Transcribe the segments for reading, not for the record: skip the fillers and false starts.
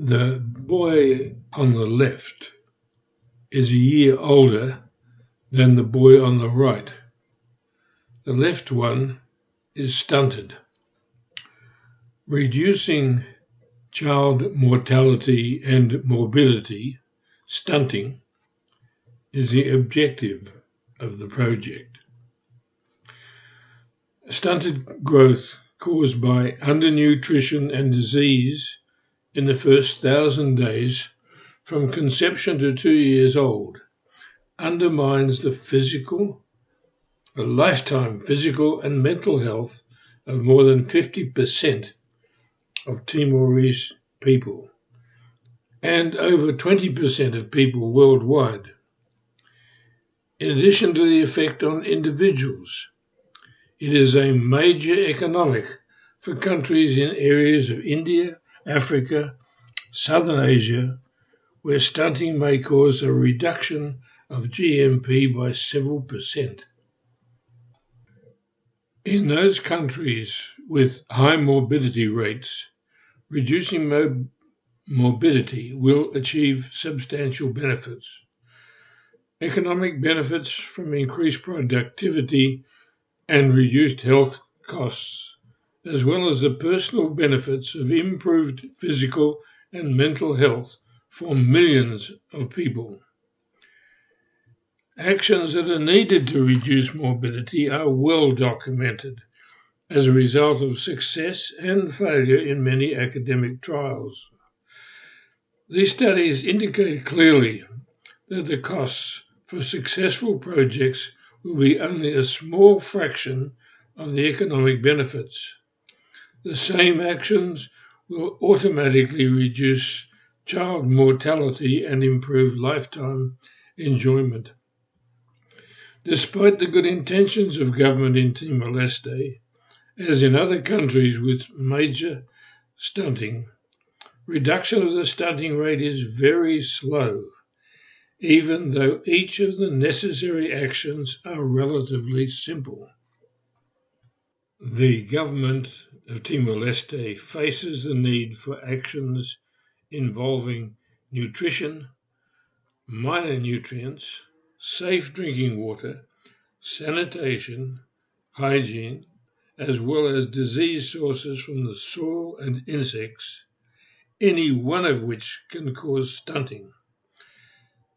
The boy on the left is a year older than the boy on the right. The left one is stunted. Reducing child mortality and morbidity, stunting, is the objective of the project. Stunted growth caused by undernutrition and disease in the first 1,000 days from conception to 2 years old undermines the lifetime physical and mental health of more than 50% of Timorese people and over 20% of people worldwide. In addition to the effect on individuals, it is a major economic for countries in areas of India, Africa, Southern Asia, where stunting may cause a reduction of GMP by several percent. In those countries with high morbidity rates, reducing morbidity will achieve substantial benefits. Economic benefits from increased productivity and reduced health costs, as well as the personal benefits of improved physical and mental health for millions of people. Actions that are needed to reduce morbidity are well documented as a result of success and failure in many academic trials. These studies indicate clearly that the costs for successful projects will be only a small fraction of the economic benefits. The same actions will automatically reduce child mortality and improve lifetime enjoyment. Despite the good intentions of government in Timor Leste, as in other countries with major stunting, reduction of the stunting rate is very slow, even though each of the necessary actions are relatively simple. The government of Timor-Leste faces the need for actions involving nutrition, minor nutrients, safe drinking water, sanitation, hygiene, as well as disease sources from the soil and insects, any one of which can cause stunting.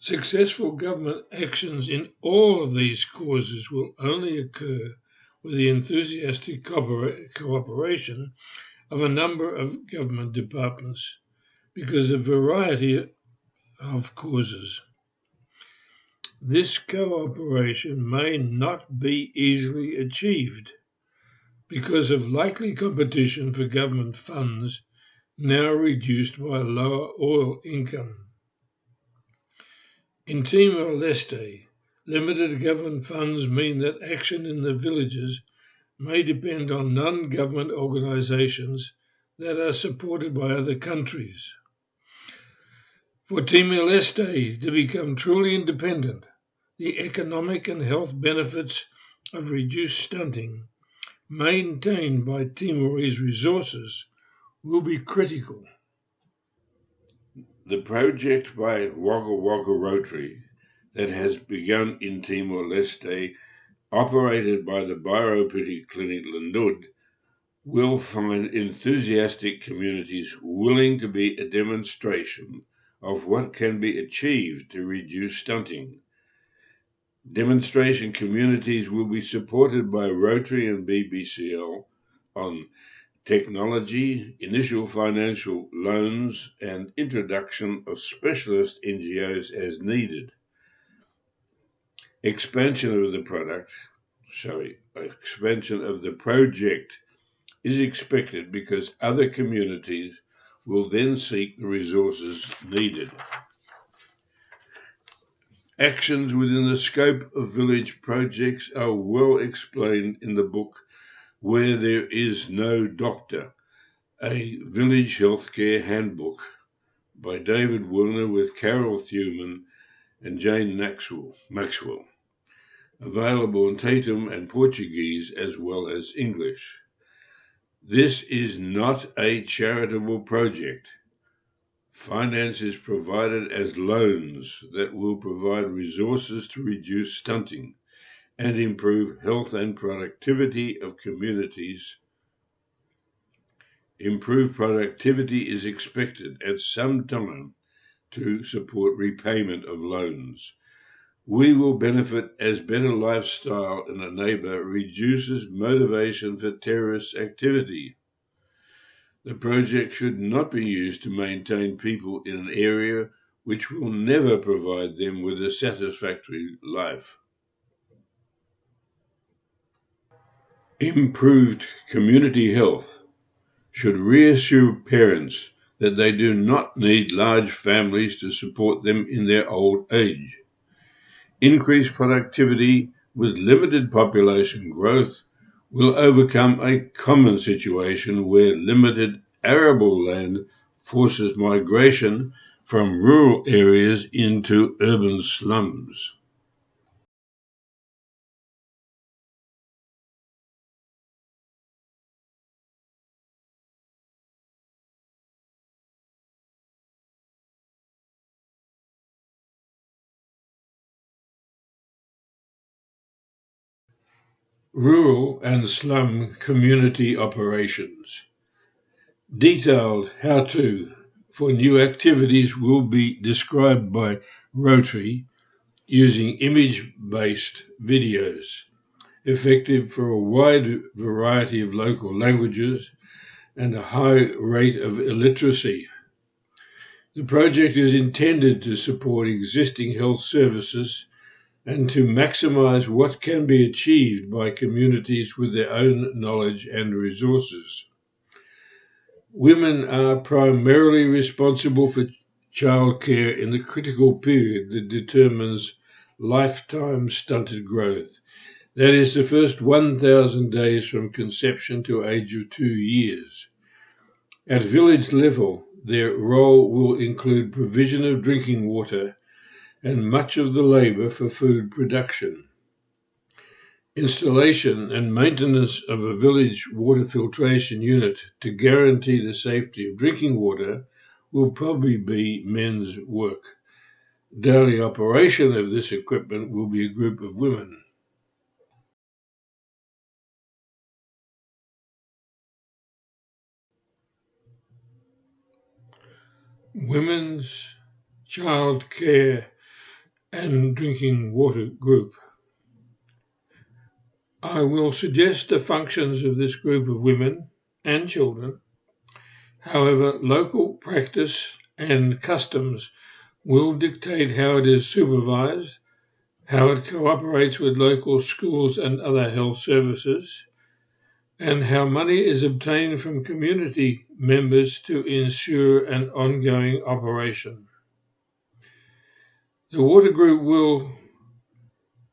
Successful government actions in all of these causes will only occur with the enthusiastic cooperation of a number of government departments because of a variety of causes. This cooperation may not be easily achieved because of likely competition for government funds now reduced by lower oil income. In Timor-Leste, limited government funds mean that action in the villages may depend on non-government organizations that are supported by other countries. For Timor-Leste to become truly independent, the economic and health benefits of reduced stunting, maintained by Timorese resources, will be critical. The project by Wagga Wagga Rotary that has begun in Timor-Leste, operated by the Biopity Clinic Lanud, will find enthusiastic communities willing to be a demonstration of what can be achieved to reduce stunting. Demonstration communities will be supported by Rotary and BBCL on technology, initial financial loans, and introduction of specialist NGOs as needed. Expansion of the project is expected because other communities will then seek the resources needed. Actions within the scope of village projects are well explained in the book Where There Is No Doctor, a Village Healthcare Handbook by David Werner with Carol Thuman and Jane Maxwell, available in Tatum and Portuguese as well as English. This is not a charitable project. Finance is provided as loans that will provide resources to reduce stunting and improve health and productivity of communities. Improved productivity is expected at some time to support repayment of loans. We will benefit as better lifestyle in a neighbour reduces motivation for terrorist activity. The project should not be used to maintain people in an area which will never provide them with a satisfactory life. Improved community health should reassure parents that they do not need large families to support them in their old age. Increased productivity with limited population growth will overcome a common situation where limited arable land forces migration from rural areas into urban slums. Rural and slum community operations. Detailed how-to for new activities will be described by Rotary using image-based videos, effective for a wide variety of local languages and a high rate of illiteracy. The project is intended to support existing health services and to maximize what can be achieved by communities with their own knowledge and resources. Women are primarily responsible for childcare in the critical period that determines lifetime stunted growth. That is the first 1,000 days from conception to age of 2 years. At village level, their role will include provision of drinking water and much of the labour for food production. Installation and maintenance of a village water filtration unit to guarantee the safety of drinking water will probably be men's work. Daily operation of this equipment will be a group of women. Women's child care and drinking water group. I will suggest the functions of this group of women and children. However, local practice and customs will dictate how it is supervised, how it cooperates with local schools and other health services, and how money is obtained from community members to ensure an ongoing operation. The water group will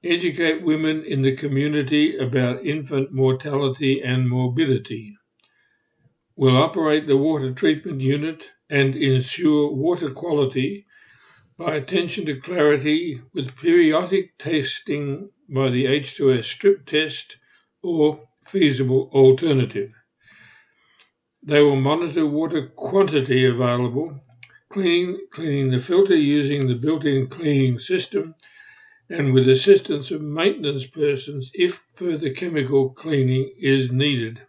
educate women in the community about infant mortality and morbidity, will operate the water treatment unit and ensure water quality by attention to clarity with periodic testing by the H2S strip test or feasible alternative. They will monitor water quantity available, cleaning the filter using the built-in cleaning system and with assistance of maintenance persons if further chemical cleaning is needed.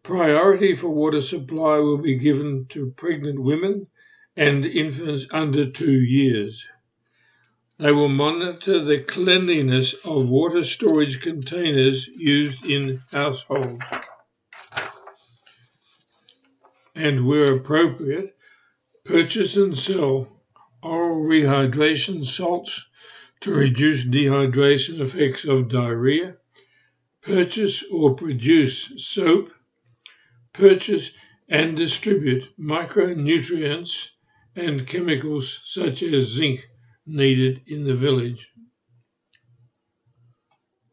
Priority for water supply will be given to pregnant women and infants under 2 years. They will monitor the cleanliness of water storage containers used in households and, where appropriate, purchase and sell oral rehydration salts to reduce dehydration effects of diarrhea, purchase or produce soap, purchase and distribute micronutrients and chemicals such as zinc needed in the village.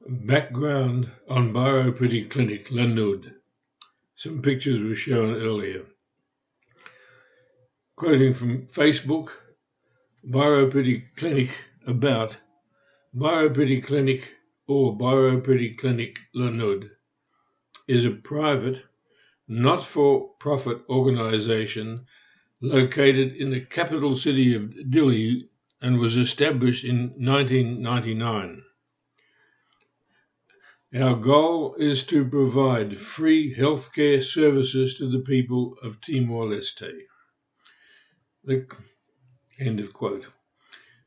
Background on Biopretty Clinic, Lanud. Some pictures were shown earlier. Quoting from Facebook, Biopretty Clinic about Biopretty Clinic or Biopretty Clinic Lanud is a private, not-for-profit organisation located in the capital city of Dili and was established in 1999. Our goal is to provide free healthcare services to the people of Timor Leste. End of quote.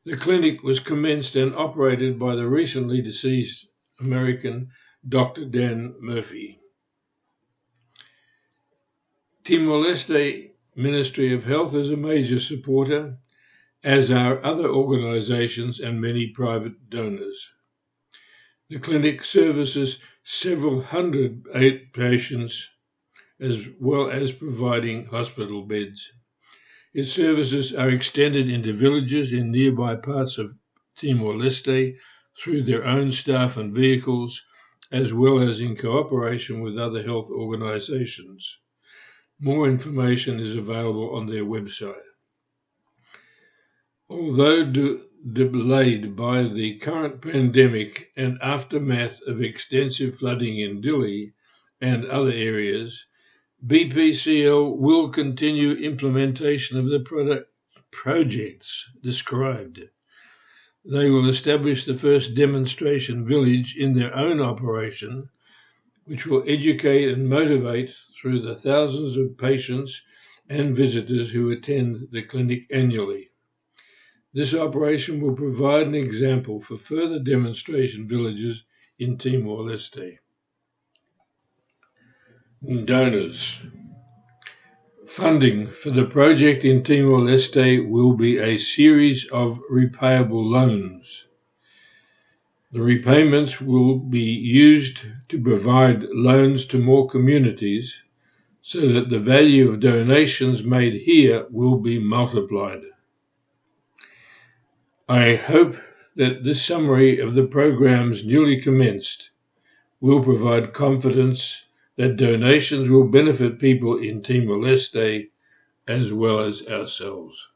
The clinic was commenced and operated by the recently deceased American Dr. Dan Murphy. Timor-Leste Ministry of Health is a major supporter, as are other organisations and many private donors. The clinic services several hundred patients as well as providing hospital beds. Its services are extended into villages in nearby parts of Timor-Leste through their own staff and vehicles, as well as in cooperation with other health organisations. More information is available on their website. Although delayed by the current pandemic and aftermath of extensive flooding in Dili and other areas, BPCL will continue implementation of the projects described. They will establish the first demonstration village in their own operation, which will educate and motivate through the thousands of patients and visitors who attend the clinic annually. This operation will provide an example for further demonstration villages in Timor-Leste. Donors. Funding for the project in Timor-Leste will be a series of repayable loans. The repayments will be used to provide loans to more communities so that the value of donations made here will be multiplied. I hope that this summary of the programs newly commenced will provide confidence that donations will benefit people in Timor-Leste as well as ourselves.